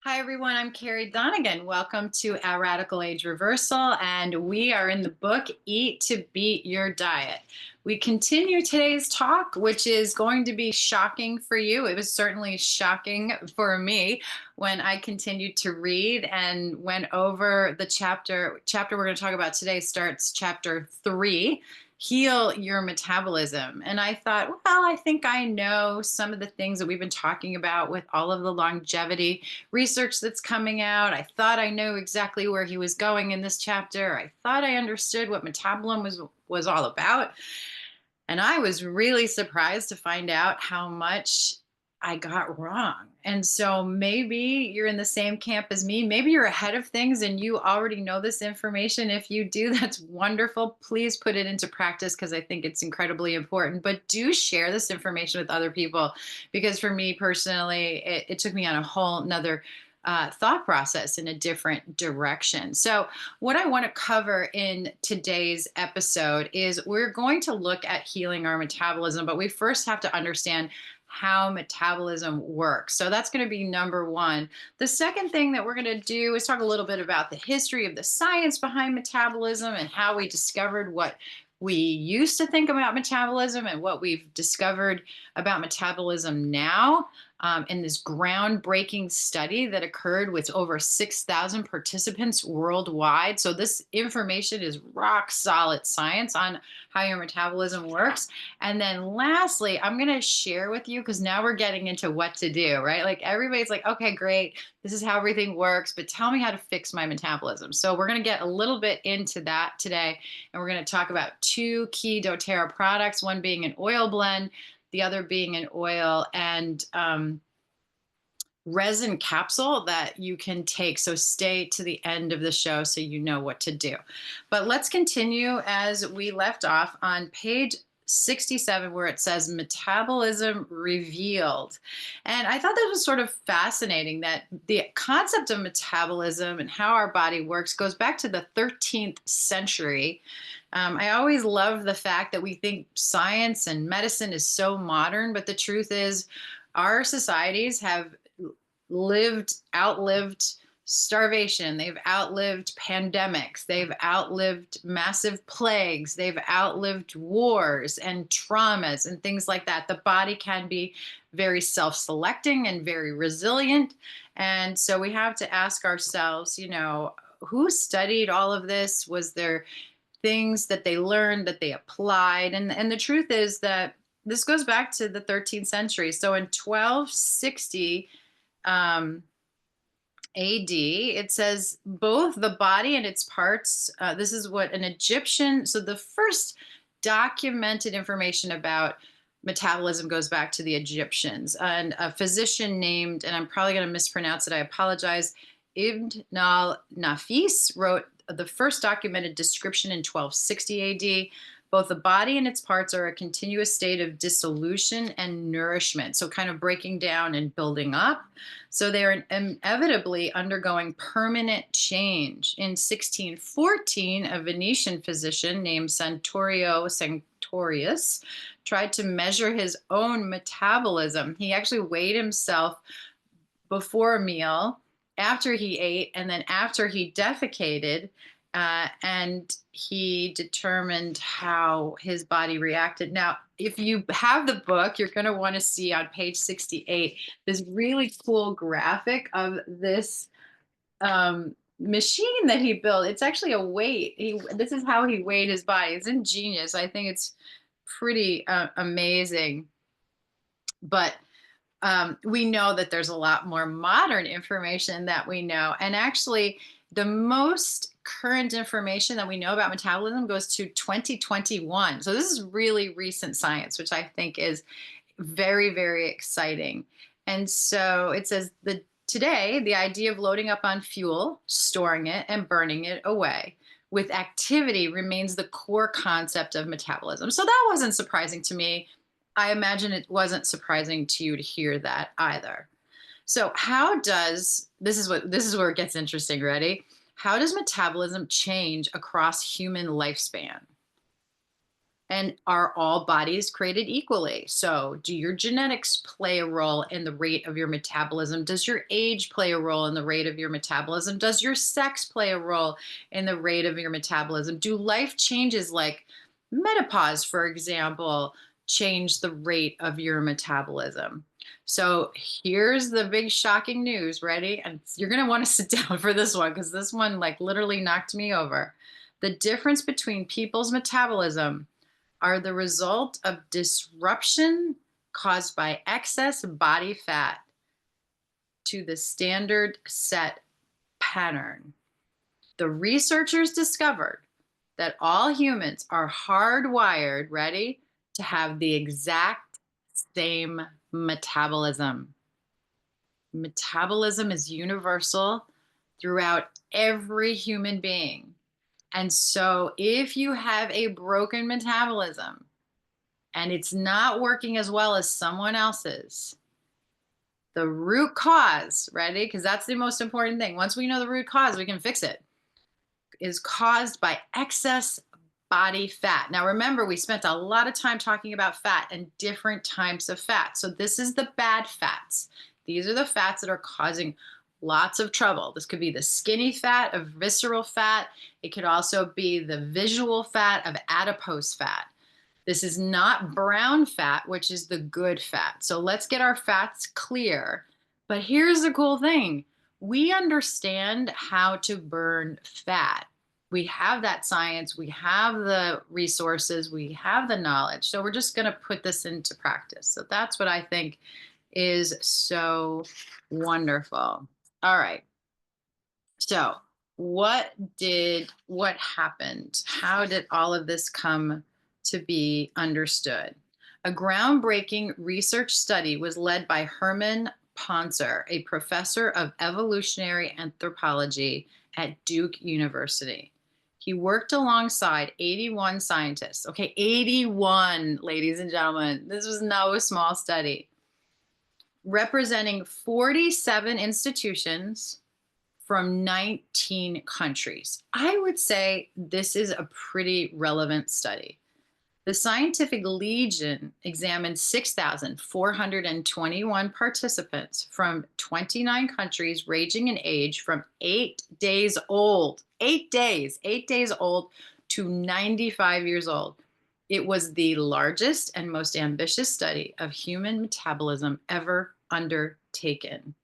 Hi, everyone. I'm Carrie Donegan. Welcome to Our Radical Age Reversal, and we are in the book Eat to Beat Your Diet. We continue today's talk, which is going to be shocking for you. It was certainly shocking for me when I continued to read and went over the chapter we're going to talk about today starts chapter 3, Heal Your Metabolism. And I thought, well, I think I know some of the things that we've been talking about with all of the longevity research that's coming out. I thought I knew exactly where he was going in this chapter. I thought I understood what metabolism was all about. And I was really surprised to find out how much I got wrong. And so maybe you're in the same camp as me. Maybe you're ahead of things and you already know this information. If you do, that's wonderful. Please put it into practice because I think it's incredibly important. But do share this information with other people because for me personally, it took me on a whole nother thought process in a different direction. So, what I want to cover in today's episode is we're going to look at healing our metabolism, but we first have to understand how metabolism works. So that's going to be number one. The second thing that we're going to do is talk a little bit about the history of the science behind metabolism and how we discovered what we used to think about metabolism and what we've discovered about metabolism now in this groundbreaking study that occurred with over 6,000 participants worldwide. So, this information is rock solid science on how your metabolism works. And then, lastly, I'm going to share with you because now we're getting into what to do, right? Like, everybody's like, okay, great. This is how everything works, but tell me how to fix my metabolism. So, we're going to get a little bit into that today. And we're going to talk about two key doTERRA products, one being an oil blend, the other being an oil and resin capsule that you can take. So stay to the end of the show so you know what to do. But let's continue as we left off on page 67, where it says metabolism revealed. And I thought that was sort of fascinating that the concept of metabolism and how our body works goes back to the 13th century. I always love the fact that we think science and medicine is so modern, but the truth is, our societies have outlived starvation. They've outlived pandemics. They've outlived massive plagues. They've outlived wars and traumas and things like that. The body can be very self selecting and very resilient. And so we have to ask ourselves, who studied all of this? Was there things that they learned that they applied? And the truth is that this goes back to the 13th century. So in 1260, AD, it says both the body and its parts. This is what an Egyptian, so the first documented information about metabolism goes back to the Egyptians. And a physician named, and I'm probably going to mispronounce it, I apologize, Ibn al-Nafis wrote the first documented description in 1260 AD. Both the body and its parts are a continuous state of dissolution and nourishment, so kind of breaking down and building up. So they're inevitably undergoing permanent change. In 1614, a Venetian physician named Santorio Sanctorius tried to measure his own metabolism. He actually weighed himself before a meal, after he ate, and then after he defecated. And he determined how his body reacted. Now, if you have the book, you're going to want to see on page 68 this really cool graphic of this machine that he built. It's actually a weight. This is how he weighed his body. It's ingenious. I think it's pretty amazing. But we know that there's a lot more modern information that we know. And actually, the most current information that we know about metabolism goes to 2021. So this is really recent science, which I think is very, very exciting. And so it says that today, the idea of loading up on fuel, storing it, and burning it away with activity remains the core concept of metabolism. So that wasn't surprising to me. I imagine it wasn't surprising to you to hear that either. So this is where it gets interesting, ready? How does metabolism change across human lifespan? And are all bodies created equally? So, do your genetics play a role in the rate of your metabolism? Does your age play a role in the rate of your metabolism? Does your sex play a role in the rate of your metabolism? Do life changes like menopause, for example, change the rate of your metabolism? So, here's the big shocking news. Ready? And you're going to want to sit down for this one because this one, like, literally knocked me over. The difference between people's metabolism are the result of disruption caused by excess body fat to the standard set pattern. The researchers discovered that all humans are hardwired, ready, to have the exact same metabolism. Metabolism is universal throughout every human being. And so if you have a broken metabolism, and it's not working as well as someone else's, the root cause, ready? Because that's the most important thing. Once we know the root cause, we can fix it, is caused by excess body fat. Now, remember, we spent a lot of time talking about fat and different types of fat. So, this is the bad fats. These are the fats that are causing lots of trouble. This could be the skinny fat of visceral fat, it could also be the visual fat of adipose fat. This is not brown fat, which is the good fat. So let's get our fats clear. But here's the cool thing, we understand how to burn fat. We have that science, we have the resources, we have the knowledge. So we're just going to put this into practice. So that's what I think is so wonderful. All right. So, what happened? How did all of this come to be understood? A groundbreaking research study was led by Herman Ponzer, a professor of evolutionary anthropology at Duke University. He worked alongside 81 scientists. Okay, 81, ladies and gentlemen. This was no small study. Representing 47 institutions from 19 countries. I would say this is a pretty relevant study. The Scientific Legion examined 6,421 participants from 29 countries, ranging in age from 8 days old, 8 days old to 95 years old. It was the largest and most ambitious study of human metabolism ever undertaken.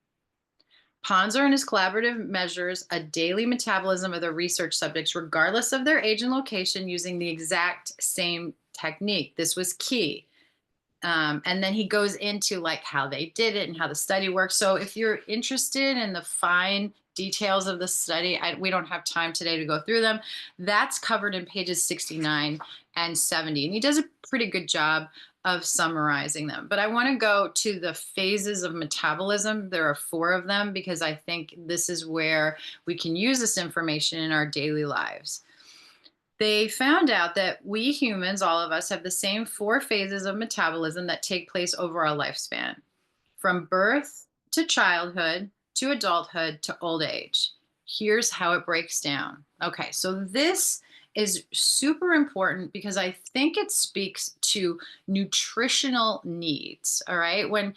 Ponzer and his collaborative measures a daily metabolism of the research subjects, regardless of their age and location, using the exact same technique. This was key. And then he goes into like how they did it and how the study works. So if you're interested in the fine details of the study, we don't have time today to go through them. That's covered in pages 69 and 70. And he does a pretty good job of summarizing them. But I want to go to the phases of metabolism. There are 4 of them because I think this is where we can use this information in our daily lives. They found out that we humans, all of us, have the same 4 phases of metabolism that take place over our lifespan, from birth to childhood to adulthood to old age. Here's how it breaks down. Okay, so this is super important because I think it speaks to nutritional needs. All right. When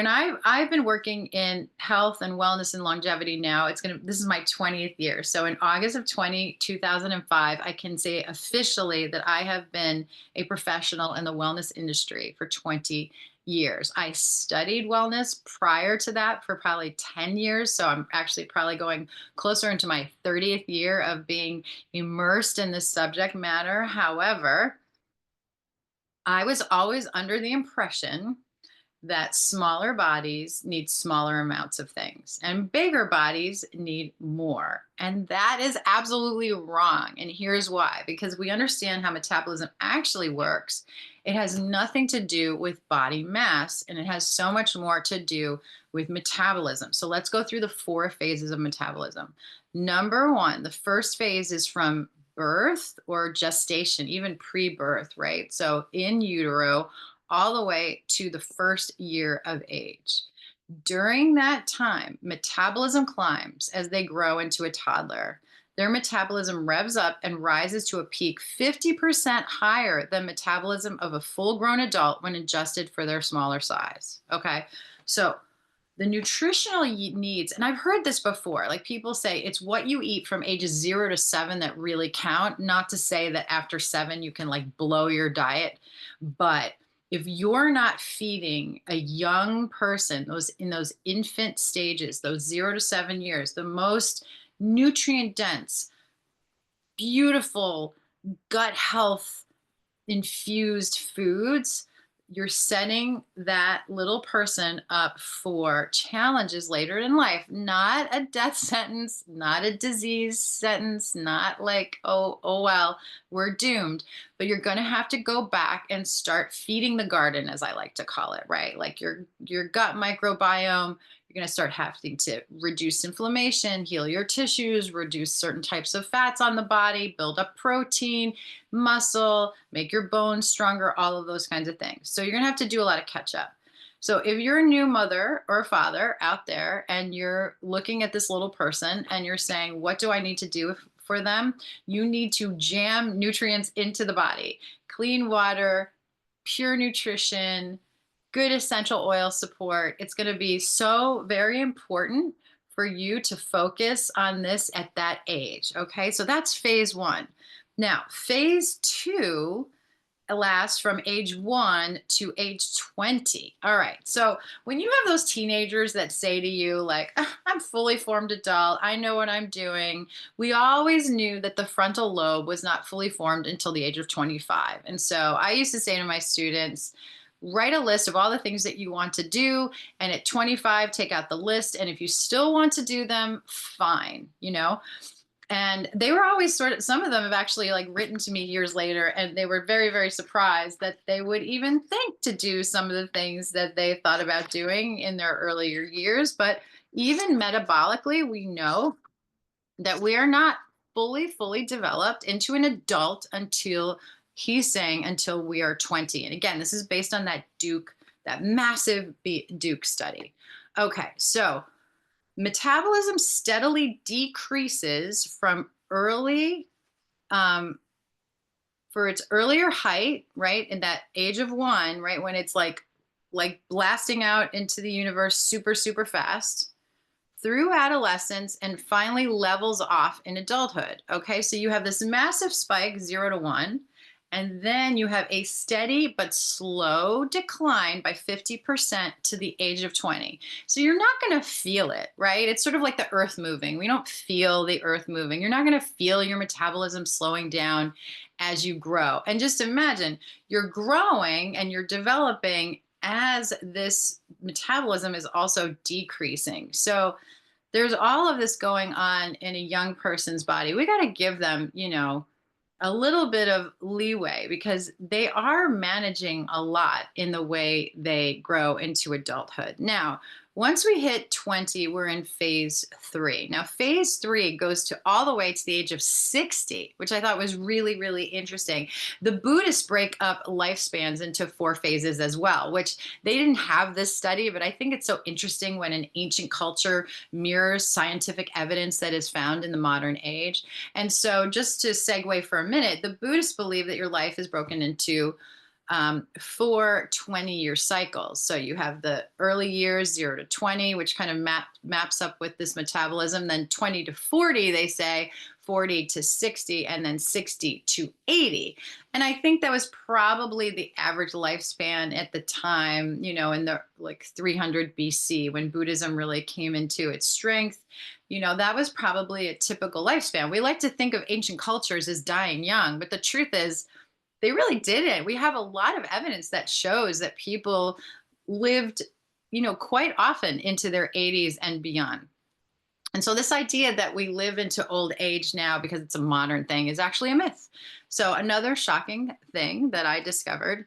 I've been working in health and wellness and longevity now, this is my 20th year. So in August of 2005, I can say officially that I have been a professional in the wellness industry for 20 years. I studied wellness prior to that for probably 10 years. So I'm actually probably going closer into my 30th year of being immersed in this subject matter. However, I was always under the impression that smaller bodies need smaller amounts of things and bigger bodies need more. And that is absolutely wrong. And here's why, because we understand how metabolism actually works. It has nothing to do with body mass, and it has so much more to do with metabolism. So let's go through the 4 phases of metabolism. Number 1, the first phase is from birth or gestation, even pre-birth, right? So in utero, all the way to the first year of age. During that time, metabolism climbs as they grow into a toddler. their metabolism revs up and rises to a peak 50% higher than metabolism of a full-grown adult when adjusted for their smaller size. Okay. So the nutritional needs, and I've heard this before, like people say it's what you eat from ages 0 to 7 that really count. Not to say that after 7 you can like blow your diet, but if you're not feeding a young person, those in those infant stages, those 0 to 7 years, the most nutrient dense, beautiful gut health infused foods, you're setting that little person up for challenges later in life, not a death sentence, not a disease sentence, not like, oh well, we're doomed. But you're gonna have to go back and start feeding the garden, as I like to call it, right? Like your gut microbiome. You're going to start having to reduce inflammation, heal your tissues, reduce certain types of fats on the body, build up protein, muscle, make your bones stronger, all of those kinds of things. So you're going to have to do a lot of catch up. So if you're a new mother or father out there and you're looking at this little person and you're saying, what do I need to do for them? You need to jam nutrients into the body, clean water, pure nutrition, good essential oil support. It's going to be so very important for you to focus on this at that age. Okay. So that's phase one. Now, phase two lasts from age 1 to age 20. All right. So when you have those teenagers that say to you, like, "Ah, I'm fully formed adult, I know what I'm doing," we always knew that the frontal lobe was not fully formed until the age of 25. And so I used to say to my students, write a list of all the things that you want to do. And at 25, take out the list. And if you still want to do them, fine, and they were always sort of, some of them have actually like written to me years later, and they were very, very surprised that they would even think to do some of the things that they thought about doing in their earlier years. But even metabolically, we know that we are not fully developed into an adult until, he's saying, until we are 20. And again, this is based on that massive Duke study. Okay, so metabolism steadily decreases from early, for its earlier height, right? In that age of 1, right? When it's like blasting out into the universe super, super fast through adolescence and finally levels off in adulthood. Okay. So you have this massive spike, 0 to 1. And then you have a steady but slow decline by 50% to the age of 20. So you're not going to feel it, right? It's sort of like the earth moving. We don't feel the earth moving. You're not going to feel your metabolism slowing down as you grow. And just imagine you're growing and you're developing as this metabolism is also decreasing. So there's all of this going on in a young person's body. We got to give them, a little bit of leeway because they are managing a lot in the way they grow into adulthood. Now, once we hit 20, we're in phase three. Now, phase three goes to all the way to the age of 60, which I thought was really, really interesting. The Buddhists break up lifespans into 4 phases as well, which they didn't have this study, but I think it's so interesting when an ancient culture mirrors scientific evidence that is found in the modern age. And so, just to segue for a minute, the Buddhists believe that your life is broken into 4 20-year cycles. So you have the early years, 0 to 20, which kind of maps up with this metabolism. Then 20 to 40, they say, 40 to 60, and then 60 to 80. And I think that was probably the average lifespan at the time, in the like 300 BC when Buddhism really came into its strength. That was probably a typical lifespan. We like to think of ancient cultures as dying young, but the truth is, they really didn't. We have a lot of evidence that shows that people lived, quite often into their 80s and beyond. And so this idea that we live into old age now because it's a modern thing is actually a myth. So another shocking thing that I discovered,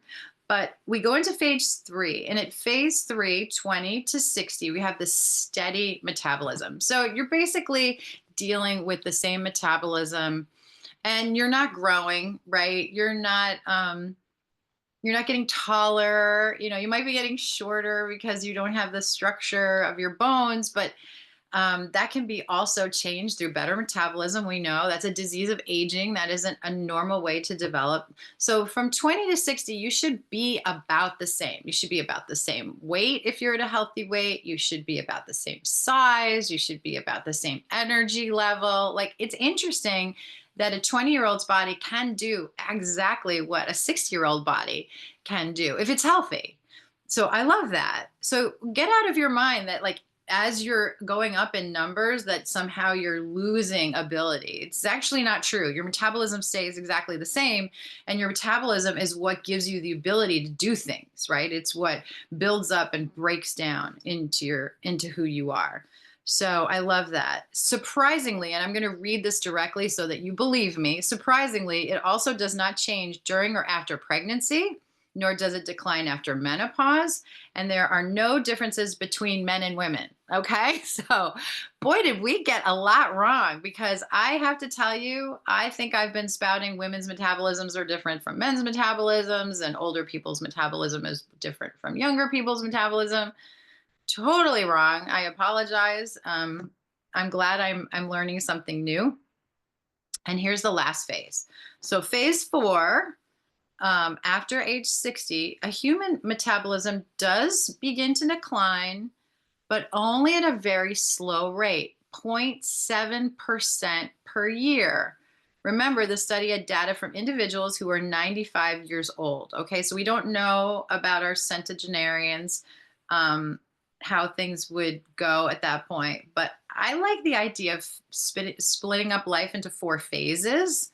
but we go into phase three, and at phase three, 20 to 60, we have this steady metabolism. So you're basically dealing with the same metabolism, and you're not growing, right? You're not getting taller. You might be getting shorter because you don't have the structure of your bones, but That can be also changed through better metabolism. We know that's a disease of aging. That isn't a normal way to develop. So from 20 to 60, you should be about the same. You should be about the same weight if you're at a healthy weight. You should be about the same size. You should be about the same energy level. Like, it's interesting that a 20-year-old's body can do exactly what a 60-year-old body can do if it's healthy. So I love that. So get out of your mind that, like, as you're going up in numbers, that somehow you're losing ability. It's actually not true. Your metabolism stays exactly the same, and your metabolism is what gives you the ability to do things, right? It's what builds up and breaks down into who you are. So I love that. Surprisingly, and I'm going to read this directly so that you believe me, surprisingly, it also does not change during or after pregnancy, nor does it decline after menopause. And there are no differences between men and women. Okay. So, boy, did we get a lot wrong, because I have to tell you, I think I've been spouting women's metabolisms are different from men's metabolisms, and older people's metabolism is different from younger people's metabolism. Totally wrong. I apologize. I'm glad I'm learning something new. And here's the last phase. So, phase 4, after age 60, a human metabolism does begin to decline, but only at a very slow rate, 0.7% per year. Remember, the study had data from individuals who were 95 years old. Okay, so we don't know about our centenarians, how things would go at that point. But I like the idea of splitting up life into 4 phases.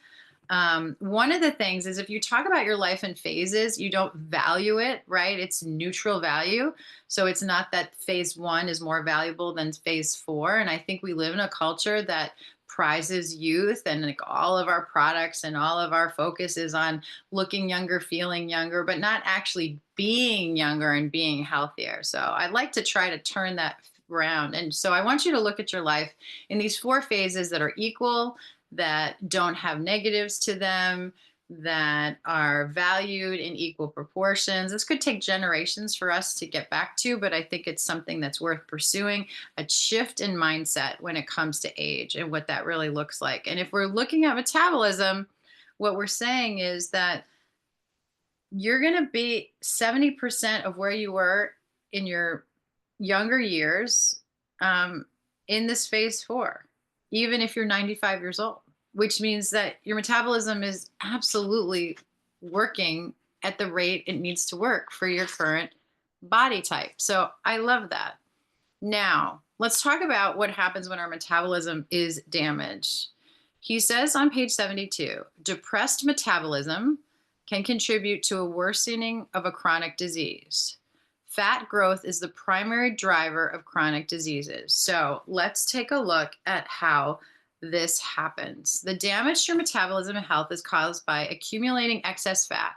One of the things is, if you talk about your life in phases, you don't value it, right? It's neutral value. So it's not that phase 1 is more valuable than phase 4. And I think we live in a culture that prizes youth, and like all of our products and all of our focus is on looking younger, feeling younger, but not actually being younger and being healthier. So I'd like to try to turn that around. And so I want you to look at your life in these 4 phases that are equal, that don't have negatives to them, that are valued in equal proportions. This could take generations for us to get back to, but I think it's something that's worth pursuing, a shift in mindset when it comes to age and what that really looks like. And if we're looking at metabolism, what we're saying is that you're going to be 70% of where you were in your younger years, in this phase 4, even if you're 95 years old, which means that your metabolism is absolutely working at the rate it needs to work for your current body type. So I love that. Now, let's talk about what happens when our metabolism is damaged. He says on page 72, depressed metabolism can contribute to a worsening of a chronic disease. Fat growth is the primary driver of chronic diseases. So let's take a look at how this happens. The damage to your metabolism and health is caused by accumulating excess fat,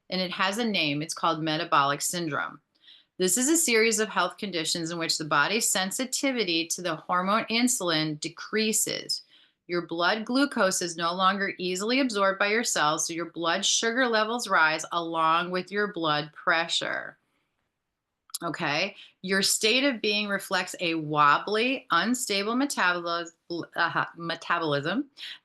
and it has a name. It's called metabolic syndrome. This is a series of health conditions in which the body's sensitivity to the hormone insulin decreases. Your blood glucose is no longer easily absorbed by your cells, so your blood sugar levels rise along with your blood pressure. Okay, your state of being reflects a wobbly, unstable metabolism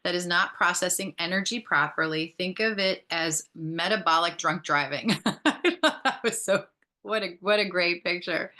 that is not processing energy properly. Think of it as metabolic drunk driving. That was so, what a great picture.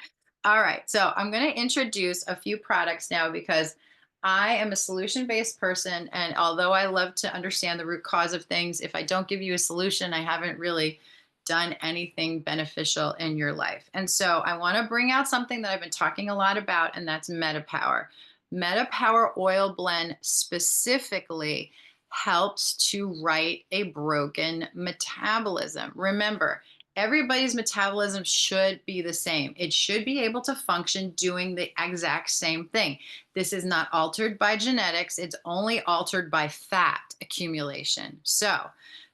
All right, so I'm going to introduce a few products now, because I am a solution-based person, and although I love to understand the root cause of things, if I don't give you a solution, I haven't really done anything beneficial in your life. And so I want to bring out something that I've been talking a lot about, and that's MetaPower. MetaPower oil blend specifically helps to right a broken metabolism. Remember, everybody's metabolism should be the same. It should be able to function doing the exact same thing. This is not altered by genetics. It's only altered by fat accumulation. So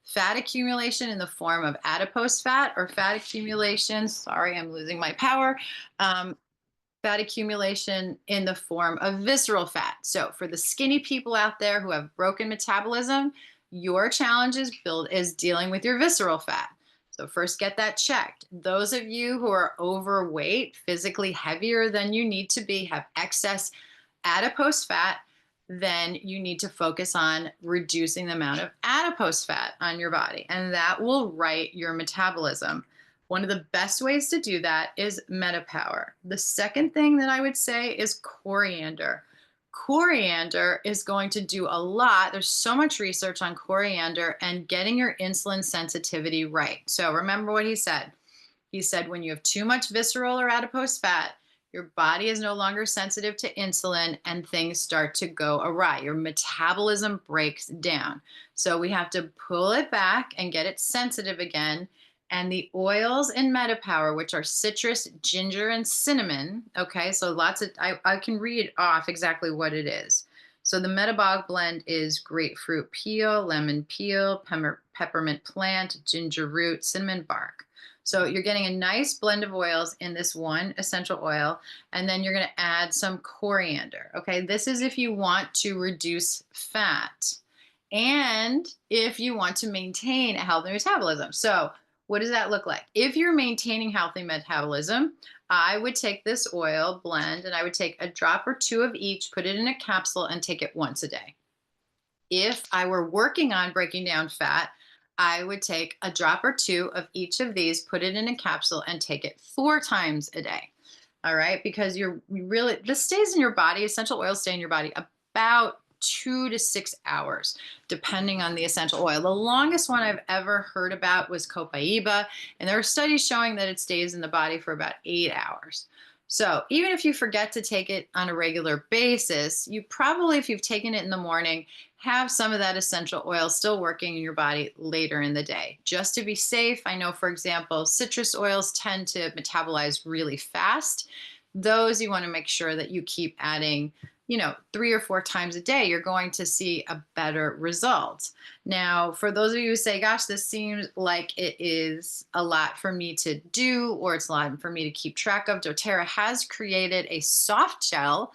fat accumulation in the form of adipose fat, or fat accumulation, sorry, I'm losing my power, fat accumulation in the form of visceral fat. So for the skinny people out there who have broken metabolism, your challenge is dealing with your visceral fat. So first, get that checked. Those of you who are overweight, physically heavier than you need to be, have excess adipose fat, then you need to focus on reducing the amount of adipose fat on your body, and that will right your metabolism. One of the best ways to do that is MetaPower. The second thing that I would say is coriander. Coriander is going to do a lot. There's so much research on coriander and getting your insulin sensitivity right. So remember what he said. He said when you have too much visceral or adipose fat, your body is no longer sensitive to insulin and things start to go awry. Your metabolism breaks down. So we have to pull it back and get it sensitive again. And the oils in MetaPower, which are citrus, ginger, and cinnamon. Okay, so I can read off exactly what it is. So the metabolic blend is grapefruit peel, lemon peel, peppermint plant, ginger root, cinnamon bark. So you're getting a nice blend of oils in this one essential oil, and then you're going to add some coriander. Okay, this is if you want to reduce fat and if you want to maintain a healthy metabolism. So what does that look like? If you're maintaining healthy metabolism, I would take this oil blend and I would take a drop or two of each, put it in a capsule, and take it once a day. If I were working on breaking down fat, I would take a drop or two of each of these, put it in a capsule, and take it 4 times a day. All right, because this stays in your body. Essential oils stay in your body about 2 to 6 hours, depending on the essential oil. The longest one I've ever heard about was copaiba, and there are studies showing that it stays in the body for about 8 hours. So even if you forget to take it on a regular basis, you probably, if you've taken it in the morning, have some of that essential oil still working in your body later in the day. Just to be safe, I know, for example, citrus oils tend to metabolize really fast. Those you want to make sure that you keep adding 3 or 4 times a day. You're going to see a better result. Now, for those of you who say, gosh, this seems like it is a lot for me to do, or it's a lot for me to keep track of, doTERRA has created a soft gel,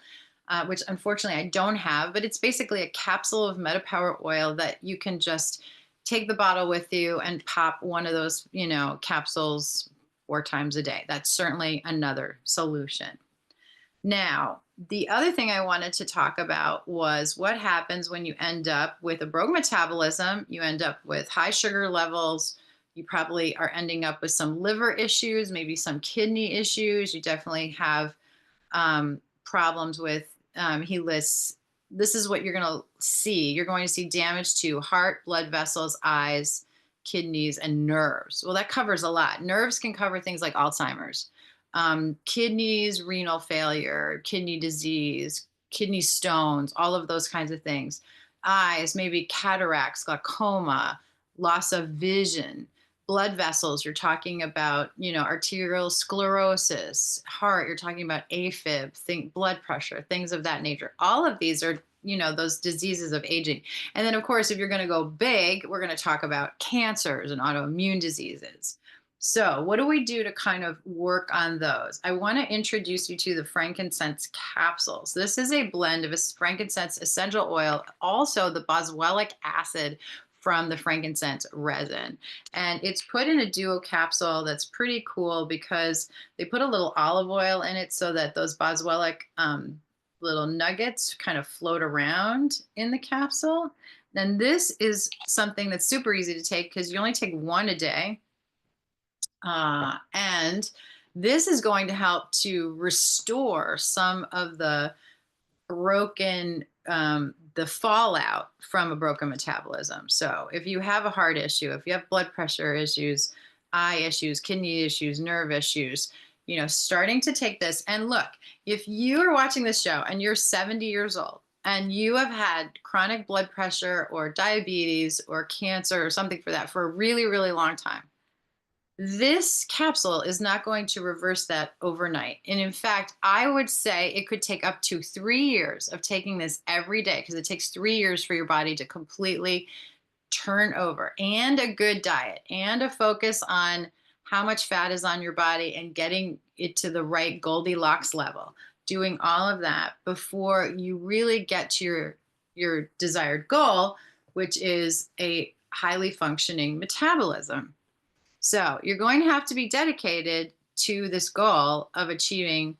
which unfortunately I don't have, but it's basically a capsule of MetaPower oil that you can just take the bottle with you and pop one of those, capsules 4 times a day. That's certainly another solution. Now, the other thing I wanted to talk about was what happens when you end up with a broken metabolism. You end up with high sugar levels. You probably are ending up with some liver issues, maybe some kidney issues. You definitely have problems with, he lists, this is what you're going to see. You're going to see damage to heart, blood vessels, eyes, kidneys, and nerves. Well, that covers a lot. Nerves can cover things like Alzheimer's. Kidneys, renal failure, kidney disease, kidney stones, all of those kinds of things. Eyes, maybe cataracts, glaucoma, loss of vision. Blood vessels, you're talking about, arterial sclerosis. Heart, you're talking about AFib, blood pressure, things of that nature. All of these are, those diseases of aging. And then, of course, if you're going to go big, we're going to talk about cancers and autoimmune diseases. So what do we do to kind of work on those? I want to introduce you to the frankincense capsules. This is a blend of a frankincense essential oil, also the boswellic acid from the frankincense resin. And it's put in a duo capsule that's pretty cool because they put a little olive oil in it so that those boswellic little nuggets kind of float around in the capsule. Then this is something that's super easy to take because you only take 1 a day. And this is going to help to restore some of the broken, the fallout from a broken metabolism. So if you have a heart issue, if you have blood pressure issues, eye issues, kidney issues, nerve issues, starting to take this. And look, if you are watching this show and you're 70 years old and you have had chronic blood pressure or diabetes or cancer or something for that for a really, really long time, this capsule is not going to reverse that overnight. And in fact, I would say it could take up to 3 years of taking this every day because it takes 3 years for your body to completely turn over, and a good diet and a focus on how much fat is on your body and getting it to the right Goldilocks level. Doing all of that before you really get to your desired goal, which is a highly functioning metabolism. So you're going to have to be dedicated to this goal of achieving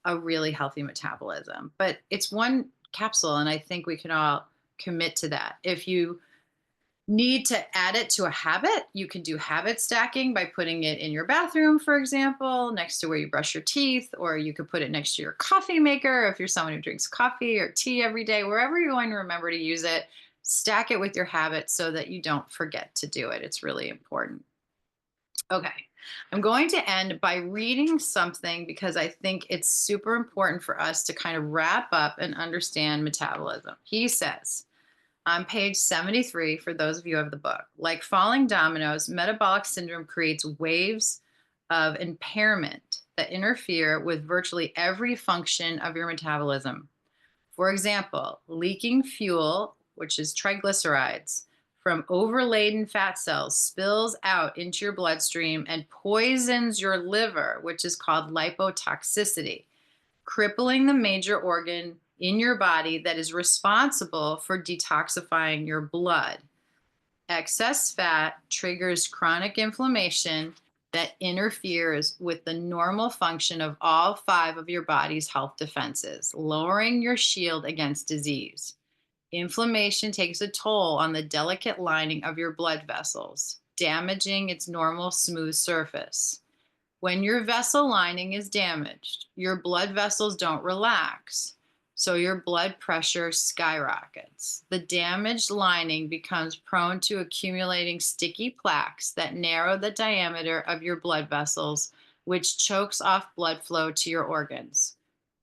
a really healthy metabolism. But it's one capsule, and I think we can all commit to that. If you need to add it to a habit, you can do habit stacking by putting it in your bathroom, for example, next to where you brush your teeth, or you could put it next to your coffee maker if you're someone who drinks coffee or tea every day, wherever you're going to remember to use it. Stack it with your habit so that you don't forget to do it. It's really important. Okay. I'm going to end by reading something because I think it's super important for us to kind of wrap up and understand metabolism. He says, on page 73, for those of you who have the book, like falling dominoes, metabolic syndrome creates waves of impairment that interfere with virtually every function of your metabolism. For example, leaking fuel, which is triglycerides, from overladen fat cells spills out into your bloodstream and poisons your liver, which is called lipotoxicity, crippling the major organ in your body that is responsible for detoxifying your blood. Excess fat triggers chronic inflammation that interferes with the normal function of all five of your body's health defenses, lowering your shield against disease. Inflammation takes a toll on the delicate lining of your blood vessels, damaging its normal smooth surface. When your vessel lining is damaged, your blood vessels don't relax, so your blood pressure skyrockets. The damaged lining becomes prone to accumulating sticky plaques that narrow the diameter of your blood vessels, which chokes off blood flow to your organs,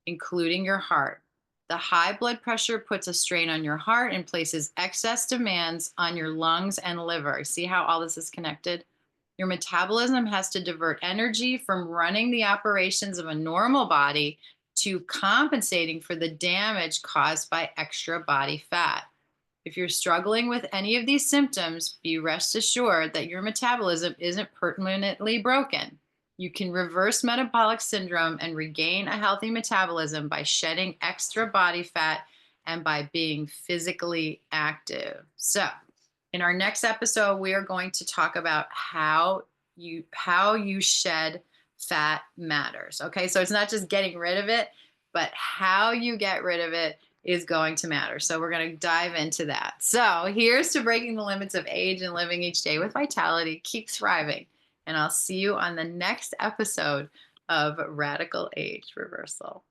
including your heart. The high blood pressure puts a strain on your heart and places excess demands on your lungs and liver. See how all this is connected? Your metabolism has to divert energy from running the operations of a normal body to compensating for the damage caused by extra body fat. If you're struggling with any of these symptoms, be rest assured that your metabolism isn't permanently broken. You can reverse metabolic syndrome and regain a healthy metabolism by shedding extra body fat and by being physically active. So, in our next episode, we are going to talk about how you shed fat matters. Okay, so it's not just getting rid of it, but how you get rid of it is going to matter. So we're going to dive into that. So here's to breaking the limits of age and living each day with vitality. Keep thriving, and I'll see you on the next episode of Radical Age Reversal.